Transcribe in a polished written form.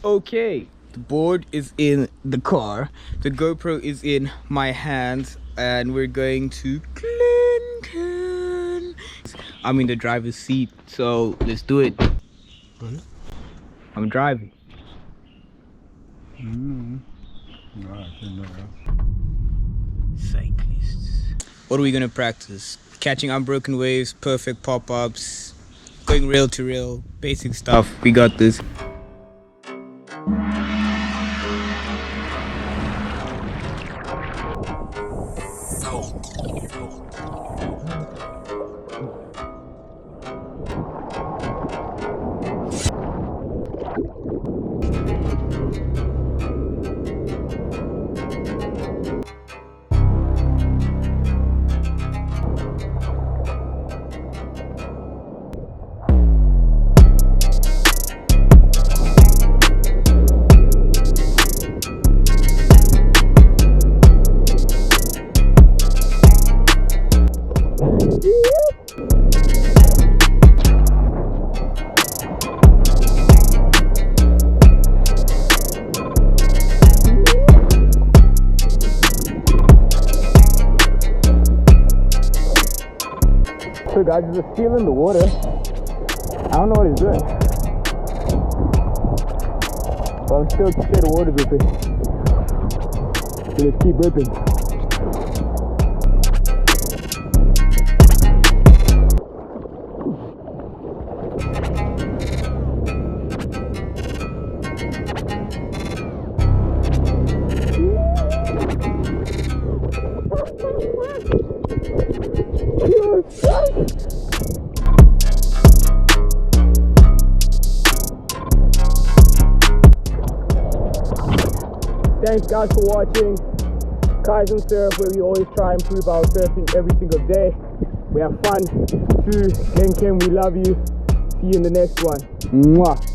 Okay, the board is in the car, the GoPro is in my hands, and we're going to Glecairn. I'm in the driver's seat, so let's do it. I'm driving. Cyclists. What are we gonna practice? Catching unbroken waves, perfect pop-ups, going rail to rail, basic stuff. We got this. So guys, he's just feeling the water. I don't know what he's doing, but I'm still to share the water with it. So let's keep ripping. Thanks guys for watching Kaizen Surf, where we always try and improve our surfing every single day. We have fun. To GLENCAIRN, we love you. See you in the next one. Mwah.